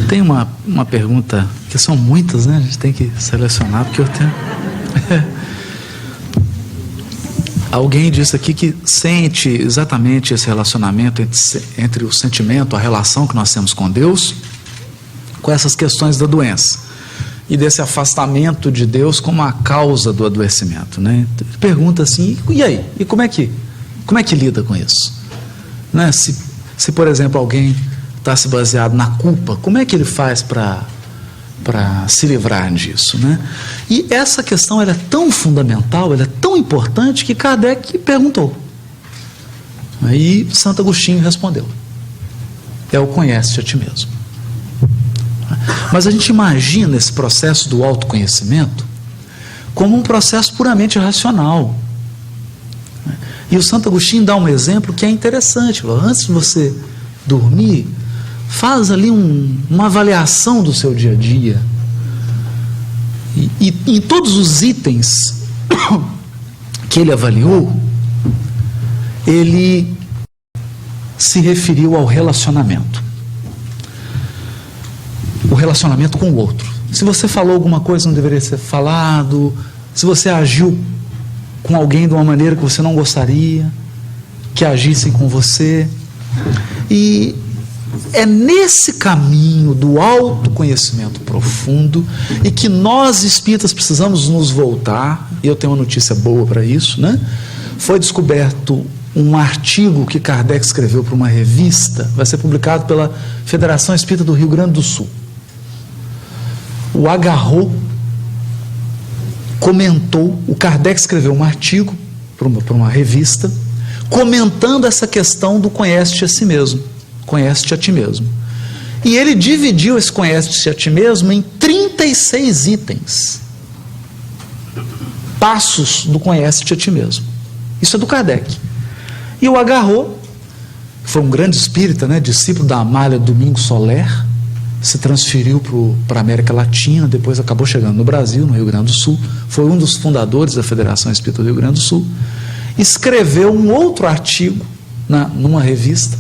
Tem uma pergunta, que são muitas, né? A gente tem que selecionar, porque eu tenho... Alguém disse aqui que sente exatamente esse relacionamento entre o sentimento, a relação que nós temos com Deus, com essas questões da doença e desse afastamento de Deus como a causa do adoecimento, né? Pergunta assim, e aí? E como é que lida com isso? Né? Se por exemplo, alguém está se baseado na culpa, como é que ele faz para se livrar disso, né? E essa questão ela é tão fundamental, ela é tão importante que Kardec perguntou. Aí Santo Agostinho respondeu: é o conhece-te a ti mesmo. Mas a gente imagina esse processo do autoconhecimento como um processo puramente racional. E o Santo Agostinho dá um exemplo que é interessante. Antes de você dormir, faz ali uma avaliação do seu dia a dia. E em todos os itens que ele avaliou, ele se referiu ao relacionamento. O relacionamento com o outro. Se você falou alguma coisa que não deveria ser falado, se você agiu com alguém de uma maneira que você não gostaria que agissem com você. E é nesse caminho do autoconhecimento profundo e que nós espíritas precisamos nos voltar, e eu tenho uma notícia boa para isso, né? Foi descoberto um artigo que Kardec escreveu para uma revista, vai ser publicado pela Federação Espírita do Rio Grande do Sul. O Agarrou comentou, o Kardec escreveu um artigo para uma revista, comentando essa questão do conhece-te a si mesmo. Conhece-te a ti mesmo. E ele dividiu esse conhece-te a ti mesmo em 36 itens. Passos do conhece-te a ti mesmo. Isso é do Kardec. E o Agarrou, que foi um grande espírita, né, discípulo da Amália Domingos Soler, se transferiu para a América Latina, depois acabou chegando no Brasil, no Rio Grande do Sul, foi um dos fundadores da Federação Espírita do Rio Grande do Sul, escreveu um outro artigo numa revista,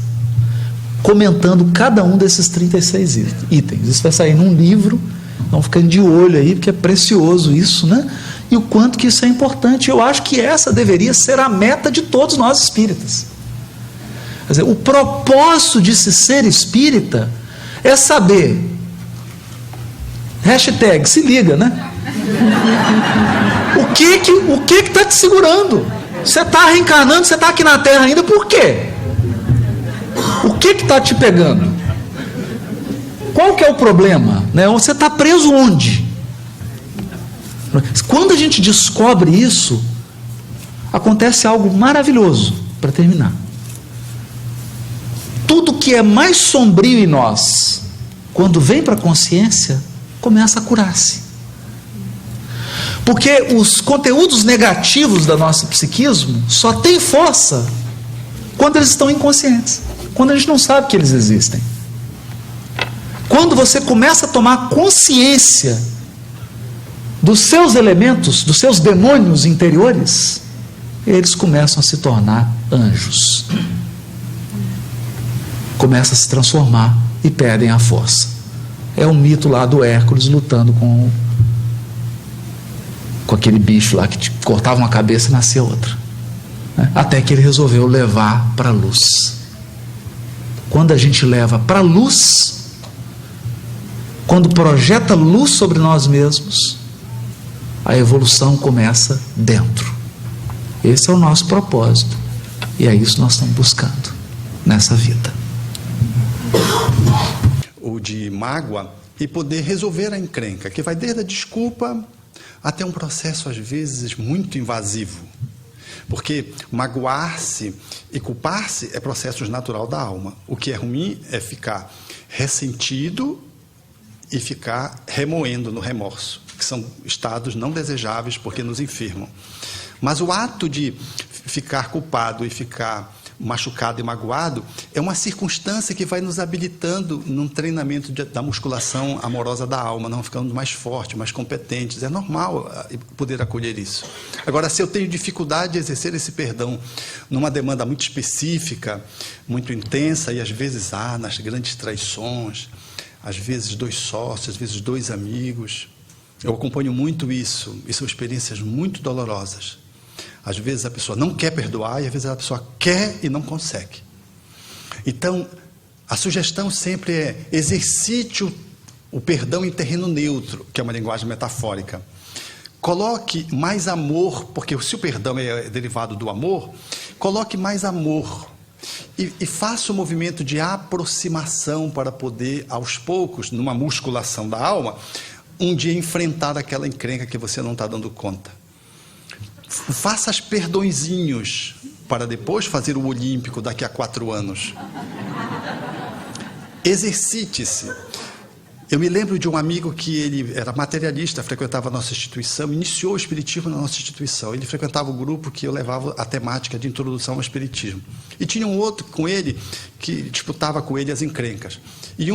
comentando cada um desses 36 itens. Isso vai sair num livro, então ficando de olho aí, porque é precioso isso, né? E o quanto que isso é importante. Eu acho que essa deveria ser a meta de todos nós espíritas. Quer dizer, o propósito de se ser espírita é saber, hashtag, se liga, né? O que está te segurando? Você está reencarnando, você está aqui na Terra ainda, por quê? O que está te pegando? Qual que é o problema? Né? Você está preso onde? Quando a gente descobre isso, acontece algo maravilhoso, para terminar. Tudo que é mais sombrio em nós, quando vem para a consciência, começa a curar-se. Porque os conteúdos negativos da nossa psiquismo só têm força quando eles estão inconscientes, quando a gente não sabe que eles existem. Quando você começa a tomar consciência dos seus elementos, dos seus demônios interiores, eles começam a se tornar anjos. Começam a se transformar e perdem a força. É o mito lá do Hércules lutando com aquele bicho lá que te cortava uma cabeça e nascia outra, né? Até que ele resolveu levar para a luz. Quando a gente leva para a luz, quando projeta luz sobre nós mesmos, a evolução começa dentro. Esse é o nosso propósito, e é isso que nós estamos buscando nessa vida. Ou de mágoa, e poder resolver a encrenca, que vai desde a desculpa até um processo, às vezes, muito invasivo. Porque magoar-se e culpar-se é processo natural da alma. O que é ruim é ficar ressentido e ficar remoendo no remorso, que são estados não desejáveis porque nos enfermam. Mas o ato de ficar culpado e ficar machucado e magoado é uma circunstância que vai nos habilitando num treinamento da musculação amorosa da alma, não ficando mais fortes, mais competentes. É normal poder acolher isso. Agora, se eu tenho dificuldade de exercer esse perdão numa demanda muito específica, muito intensa, e às vezes nas grandes traições, às vezes 2 sócios, às vezes 2 amigos. Eu acompanho muito isso, e são experiências muito dolorosas. Às vezes a pessoa não quer perdoar e às vezes a pessoa quer e não consegue. Então, a sugestão sempre é: exercite o perdão em terreno neutro, que é uma linguagem metafórica. Coloque mais amor, porque se o perdão é derivado do amor, coloque mais amor. E faça o movimento de aproximação para poder, aos poucos, numa musculação da alma, um dia enfrentar aquela encrenca que você não está dando conta. Faça os perdõezinhos para depois fazer o olímpico daqui a 4 anos. Exercite-se. Eu me lembro de um amigo que ele era materialista, frequentava a nossa instituição, iniciou o espiritismo na nossa instituição. Ele frequentava o grupo que eu levava a temática de introdução ao espiritismo. E tinha um outro com ele que disputava com ele as encrencas. E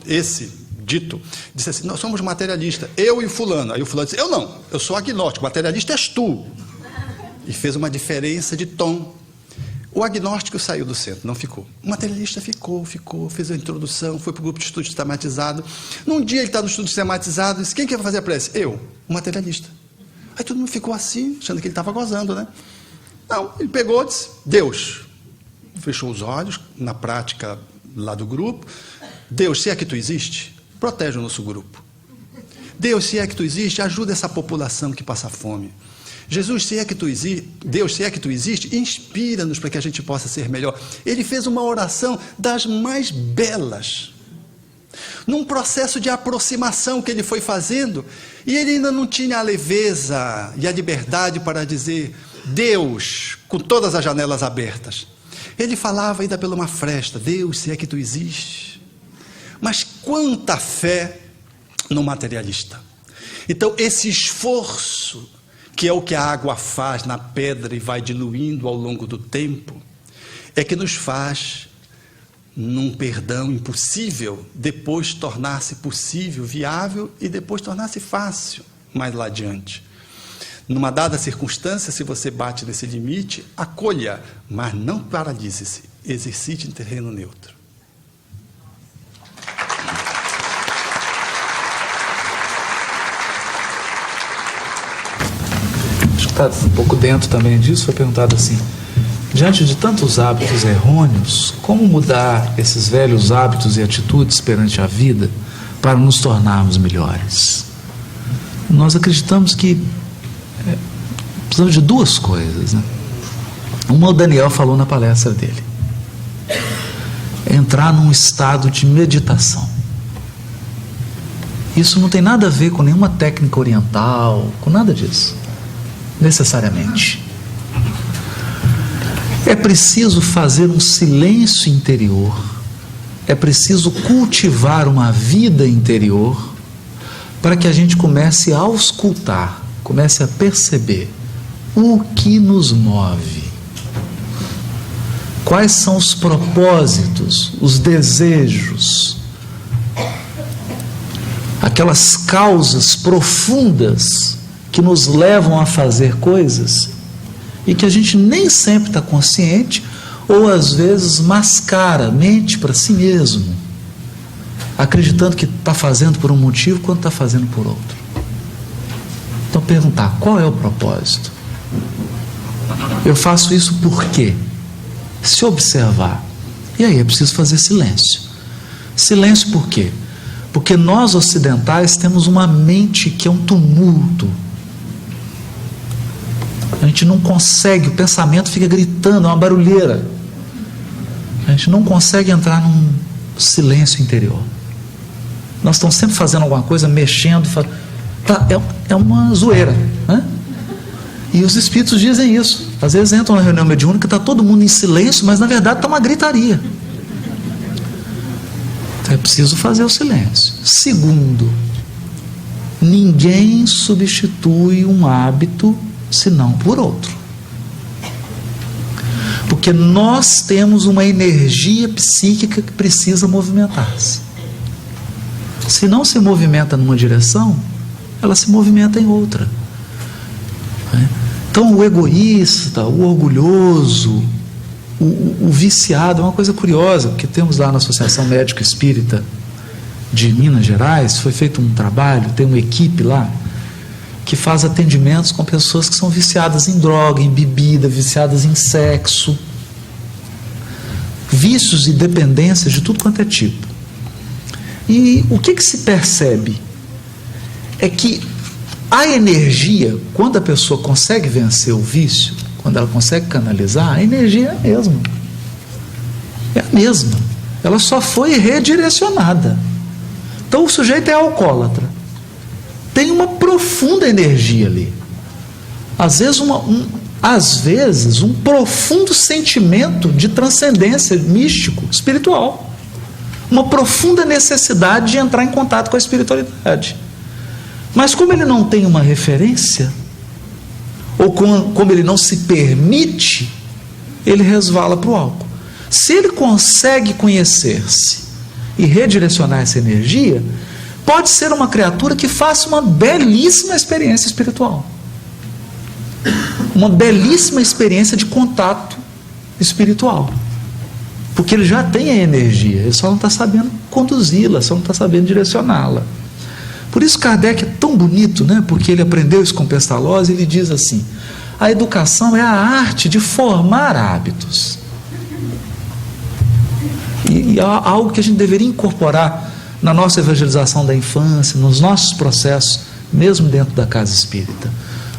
esse dito, disse assim: nós somos materialistas, eu e o fulano. Aí o fulano disse: eu não, eu sou agnóstico, materialista és tu. E fez uma diferença de tom. O agnóstico saiu do centro, não ficou. O materialista ficou, fez a introdução, foi para o grupo de estudo sistematizado. Num dia ele está no estudo sistematizado, disse: quem que vai fazer a prece? Eu, o materialista. Aí todo mundo ficou assim, achando que ele estava gozando, né? Não, ele pegou e disse: Deus. Fechou os olhos, na prática lá do grupo: Deus, se é que tu existe, protege o nosso grupo. Deus, se é que tu existe, ajuda essa população que passa fome. Jesus, se é que tu existe, Deus, se é que tu existe, inspira-nos para que a gente possa ser melhor. Ele fez uma oração das mais belas, num processo de aproximação que ele foi fazendo, e ele ainda não tinha a leveza e a liberdade para dizer Deus, com todas as janelas abertas. Ele falava ainda pela uma fresta: Deus, se é que tu existe. Mas quanta fé no materialista. Então, esse esforço, que é o que a água faz na pedra e vai diluindo ao longo do tempo, é que nos faz, num perdão impossível, depois tornar-se possível, viável, e depois tornar-se fácil mais lá adiante. Numa dada circunstância, se você bate nesse limite, acolha, mas não paralise-se, exercite em terreno neutro. Está um pouco dentro também disso, foi perguntado assim: diante de tantos hábitos errôneos, como mudar esses velhos hábitos e atitudes perante a vida para nos tornarmos melhores? Nós acreditamos que precisamos de 2 coisas, né? Uma, o Daniel falou na palestra dele: entrar num estado de meditação. Isso não tem nada a ver com nenhuma técnica oriental, com nada disso, necessariamente. É preciso fazer um silêncio interior, é preciso cultivar uma vida interior para que a gente comece a auscultar, comece a perceber o que nos move, quais são os propósitos, os desejos, aquelas causas profundas que nos levam a fazer coisas e que a gente nem sempre está consciente, ou às vezes mascara, mente para si mesmo, acreditando que está fazendo por um motivo quando está fazendo por outro. Então perguntar: qual é o propósito? Eu faço isso por quê? Se observar. E aí é preciso fazer silêncio. Silêncio por quê? Porque nós ocidentais temos uma mente que é um tumulto. A gente não consegue, o pensamento fica gritando, é uma barulheira. A gente não consegue entrar num silêncio interior. Nós estamos sempre fazendo alguma coisa, mexendo, é uma zoeira, né? E os espíritos dizem isso. Às vezes entram na reunião mediúnica, está todo mundo em silêncio, mas na verdade está uma gritaria. Então é preciso fazer o silêncio. Segundo, ninguém substitui um hábito senão por outro. Porque nós temos uma energia psíquica que precisa movimentar-se. Se não se movimenta numa direção, ela se movimenta em outra. Então o egoísta, o orgulhoso, o viciado, é uma coisa curiosa, porque temos lá na Associação Médico Espírita de Minas Gerais, foi feito um trabalho, tem uma equipe lá, que faz atendimentos com pessoas que são viciadas em droga, em bebida, viciadas em sexo, vícios e dependências de tudo quanto é tipo. E o que se percebe? É que a energia, quando a pessoa consegue vencer o vício, quando ela consegue canalizar, a energia é a mesma. É a mesma. Ela só foi redirecionada. Então o sujeito é alcoólatra. Tem uma profunda energia ali. Às vezes um profundo sentimento de transcendência místico, espiritual. Uma profunda necessidade de entrar em contato com a espiritualidade. Mas como ele não tem uma referência, ou como ele não se permite, ele resvala para o álcool. Se ele consegue conhecer-se e redirecionar essa energia, pode ser uma criatura que faça uma belíssima experiência espiritual. Uma belíssima experiência de contato espiritual. Porque ele já tem a energia, ele só não está sabendo conduzi-la, só não está sabendo direcioná-la. Por isso Kardec é tão bonito, né? Porque ele aprendeu isso com Pestalozzi, ele diz assim: a educação é a arte de formar hábitos. E algo que a gente deveria incorporar na nossa evangelização da infância, nos nossos processos, mesmo dentro da casa espírita.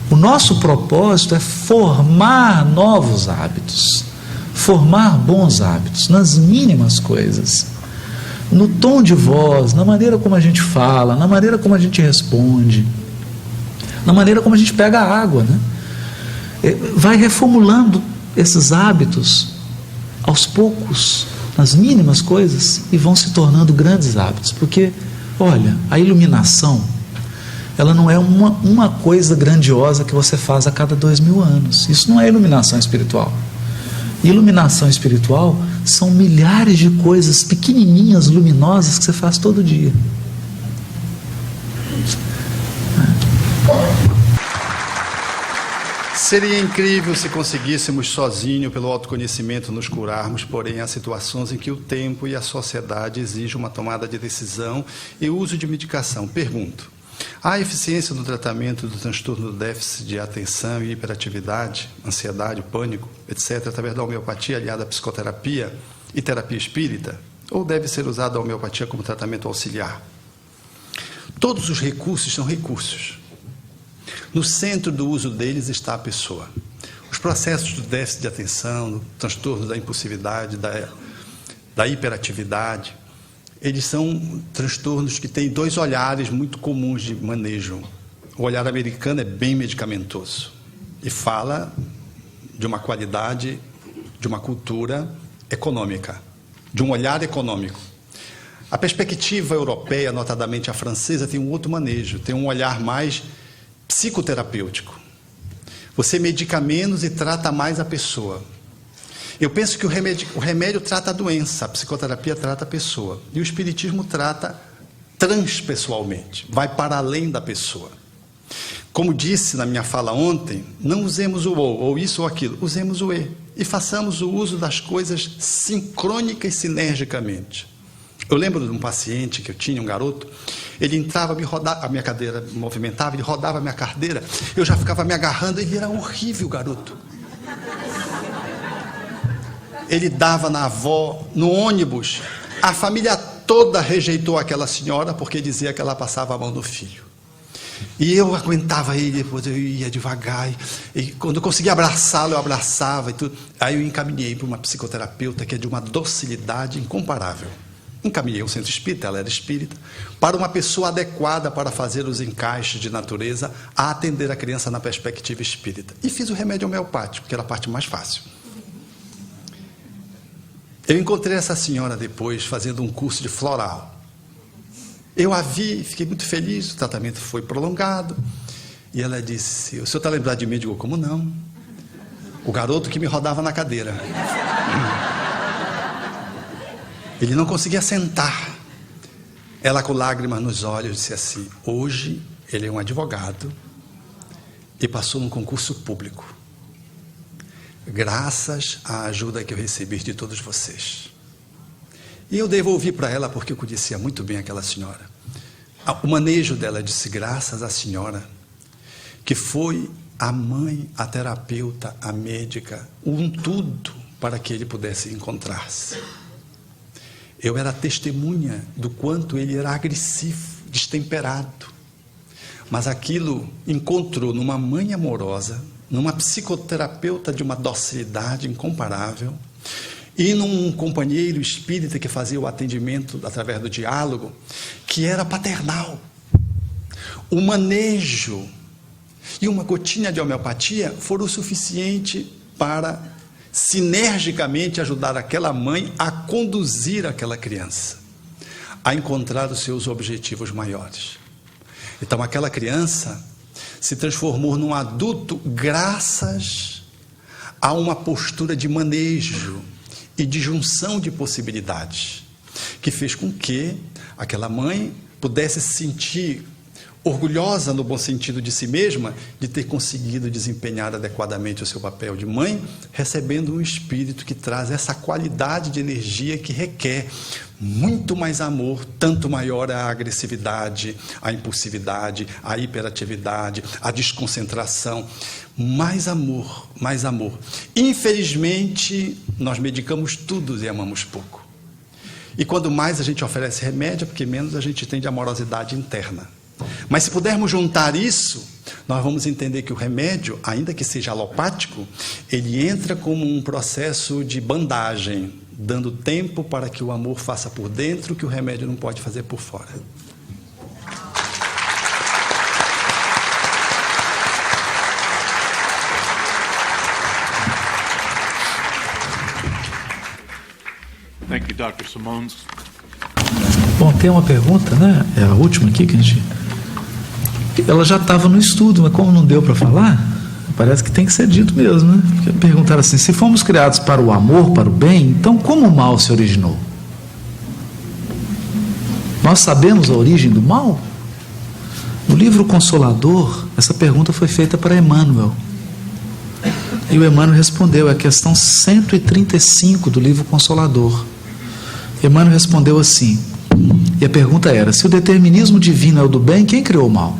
O nosso propósito é formar novos hábitos, formar bons hábitos, nas mínimas coisas. No tom de voz, na maneira como a gente fala, na maneira como a gente responde, na maneira como a gente pega a água, né? Vai reformulando esses hábitos aos poucos, nas mínimas coisas, e vão se tornando grandes hábitos. Porque, olha, a iluminação, ela não é uma coisa grandiosa que você faz a cada 2000 anos. Isso não é iluminação espiritual. Iluminação espiritual são milhares de coisas pequenininhas, luminosas, que você faz todo dia. Seria incrível se conseguíssemos sozinho, pelo autoconhecimento, nos curarmos, porém há situações em que o tempo e a sociedade exigem uma tomada de decisão e o uso de medicação. Pergunto: há eficiência no tratamento do transtorno do déficit de atenção e hiperatividade, ansiedade, pânico, etc., através da homeopatia aliada à psicoterapia e terapia espírita? Ou deve ser usada a homeopatia como tratamento auxiliar? Todos os recursos são recursos. No centro do uso deles está a pessoa. Os processos do déficit de atenção, do transtorno da impulsividade, da hiperatividade, eles são transtornos que têm dois olhares muito comuns de manejo. O olhar americano é bem medicamentoso e fala de uma qualidade, de uma cultura econômica, de um olhar econômico. A perspectiva europeia, notadamente a francesa, tem um outro manejo, tem um olhar mais psicoterapêutico. Você medica menos e trata mais a pessoa. Eu penso que o remédio trata a doença, a psicoterapia trata a pessoa. E o espiritismo trata transpessoalmente, vai para além da pessoa. Como disse na minha fala ontem, não usemos o ou isso ou aquilo, usemos o e façamos o uso das coisas sincrônica e sinergicamente. Eu lembro de um paciente que eu tinha, um garoto, ele entrava, a minha cadeira movimentava, ele rodava a minha cadeira, eu já ficava me agarrando, ele era horrível, garoto. Ele dava na avó, no ônibus, a família toda rejeitou aquela senhora porque dizia que ela passava a mão no filho. E eu aguentava ele, depois eu ia devagar, e quando eu conseguia abraçá-lo, eu abraçava e tudo. Aí eu encaminhei para uma psicoterapeuta que é de uma docilidade incomparável. Encaminhei o centro espírita, ela era espírita, para uma pessoa adequada para fazer os encaixes de natureza a atender a criança na perspectiva espírita. E fiz o remédio homeopático, que era a parte mais fácil. Eu encontrei essa senhora depois fazendo um curso de floral. Eu a vi, fiquei muito feliz, o tratamento foi prolongado. E ela disse: o senhor está lembrado de mim? Eu digo: como não? O garoto que me rodava na cadeira. Ele não conseguia sentar. Ela, com lágrimas nos olhos, disse assim: hoje ele é um advogado e passou num concurso público, graças à ajuda que eu recebi de todos vocês. E eu devolvi para ela, porque eu conhecia muito bem aquela senhora. O manejo dela disse: graças à senhora, que foi a mãe, a terapeuta, a médica, um tudo para que ele pudesse encontrar-se. Eu era testemunha do quanto ele era agressivo, destemperado. Mas aquilo encontrou numa mãe amorosa, numa psicoterapeuta de uma docilidade incomparável, e num companheiro espírita que fazia o atendimento através do diálogo, que era paternal. O manejo e uma gotinha de homeopatia foram o suficiente para sinergicamente ajudar aquela mãe a conduzir aquela criança a encontrar os seus objetivos maiores. Então aquela criança se transformou num adulto graças a uma postura de manejo e de junção de possibilidades, que fez com que aquela mãe pudesse se sentir orgulhosa, no bom sentido de si mesma, de ter conseguido desempenhar adequadamente o seu papel de mãe, recebendo um espírito que traz essa qualidade de energia que requer muito mais amor, tanto maior a agressividade, a impulsividade, a hiperatividade, a desconcentração. Mais amor, mais amor. Infelizmente, nós medicamos tudo e amamos pouco. E quando mais a gente oferece remédio, porque menos a gente tem de amorosidade interna. Mas se pudermos juntar isso, nós vamos entender que o remédio, ainda que seja alopático, ele entra como um processo de bandagem, dando tempo para que o amor faça por dentro o que o remédio não pode fazer por fora. Thank you, Dr. Simões. Bom, tem uma pergunta, né? É a última aqui que a gente... Ela já estava no estudo, mas como não deu para falar, parece que tem que ser dito mesmo, né? Porque perguntaram assim: se fomos criados para o amor, para o bem, então como o mal se originou? Nós sabemos a origem do mal? No livro Consolador, essa pergunta foi feita para Emmanuel. E o Emmanuel respondeu, é a questão 135 do livro Consolador. Emmanuel respondeu assim, e a pergunta era: se o determinismo divino é o do bem, quem criou o mal?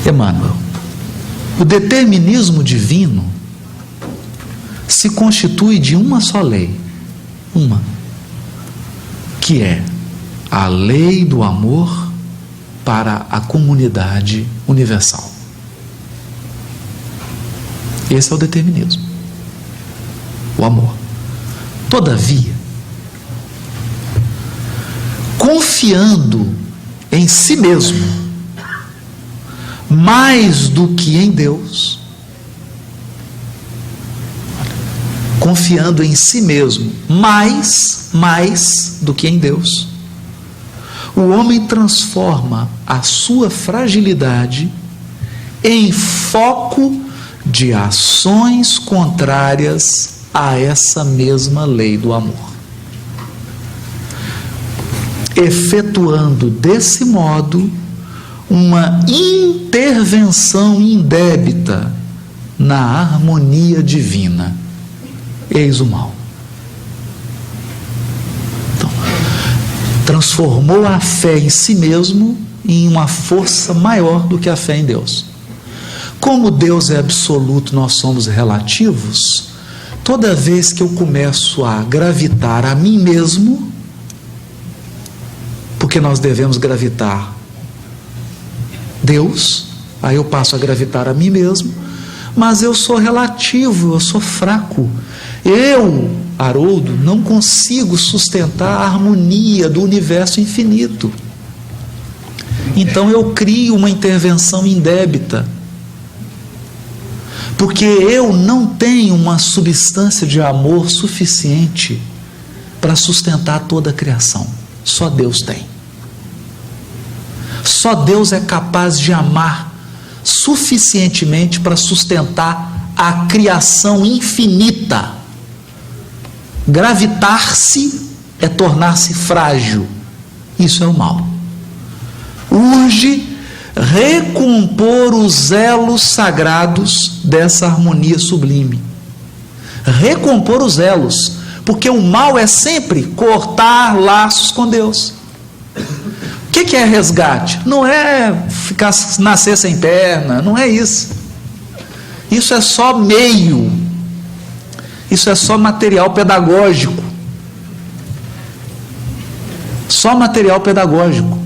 Emmanuel, o determinismo divino se constitui de uma só lei, uma, que é a lei do amor para a comunidade universal. Esse é o determinismo, o amor. Todavia, confiando em si mesmo mais do que em Deus, confiando em si mesmo mais do que em Deus, o homem transforma a sua fragilidade em foco de ações contrárias a essa mesma lei do amor, efetuando desse modo uma intervenção indébita na harmonia divina. Eis o mal. Então, transformou a fé em si mesmo em uma força maior do que a fé em Deus. Como Deus é absoluto, nós somos relativos. Toda vez que eu começo a gravitar a mim mesmo, porque nós devemos gravitar Deus, aí eu passo a gravitar a mim mesmo, mas eu sou relativo, eu sou fraco. Eu, Haroldo, não consigo sustentar a harmonia do universo infinito. Então eu crio uma intervenção indébita, porque eu não tenho uma substância de amor suficiente para sustentar toda a criação. Só Deus tem. Só Deus é capaz de amar suficientemente para sustentar a criação infinita. Gravitar-se é tornar-se frágil. Isso é o mal. Urge recompor os elos sagrados dessa harmonia sublime. Recompor os elos, Porque o mal é sempre cortar laços com Deus. O que é resgate? Não é nascer sem perna, não é isso. Isso é só meio. Isso é só material pedagógico. Só material pedagógico.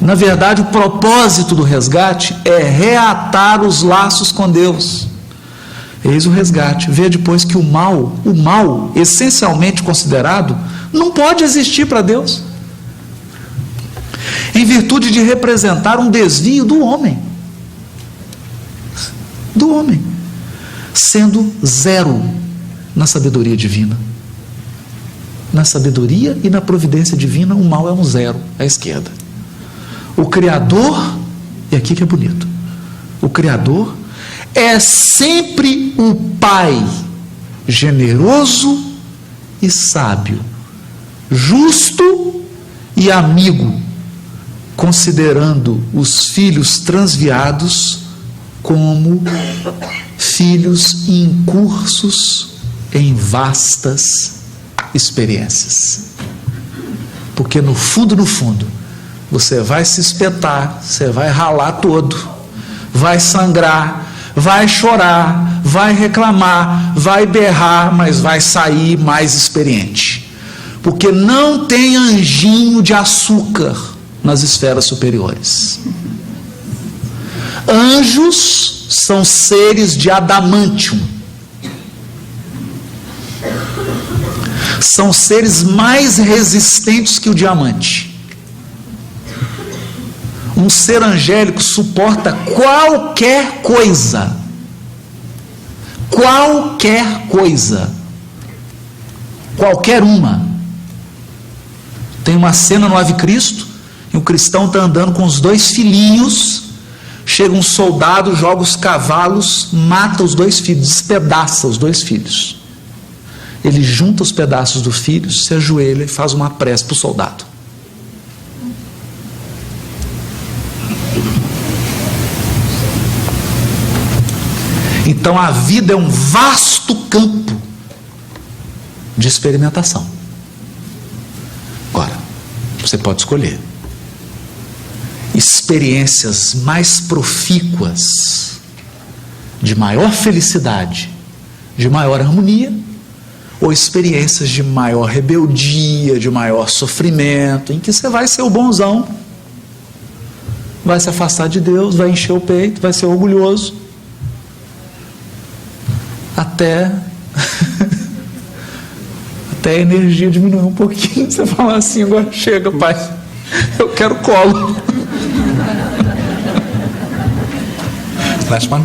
Na verdade, o propósito do resgate é reatar os laços com Deus. Eis o resgate. Vê depois que o mal, essencialmente considerado, não pode existir para Deus, em virtude de representar um desvio do homem, sendo zero na sabedoria divina. Na sabedoria e na providência divina, o mal é um zero à esquerda. O Criador, e aqui que é bonito, o Criador é sempre o Pai generoso e sábio, justo e amigo, considerando os filhos transviados como filhos incursos em vastas experiências. Porque no fundo, você vai se espetar, você vai ralar todo, vai sangrar, vai chorar, vai reclamar, vai berrar, mas vai sair mais experiente. Porque não tem anjinho de açúcar nas esferas superiores. Anjos são seres de adamantium. São seres mais resistentes que o diamante. Um ser angélico suporta qualquer coisa. Qualquer uma. Tem uma cena no Ave Cristo, e o cristão está andando com os dois filhinhos, chega um soldado, joga os cavalos, mata os dois filhos, despedaça os dois filhos. Ele junta os pedaços dos filhos, se ajoelha e faz uma prece para o soldado. Então a vida é um vasto campo de experimentação. Agora, você pode escolher experiências mais profícuas, de maior felicidade, de maior harmonia, ou experiências de maior rebeldia, de maior sofrimento, em que você vai ser o bonzão, vai se afastar de Deus, vai encher o peito, vai ser orgulhoso, até a energia diminuir um pouquinho, você fala assim: agora chega, pai, eu quero colo. Last one?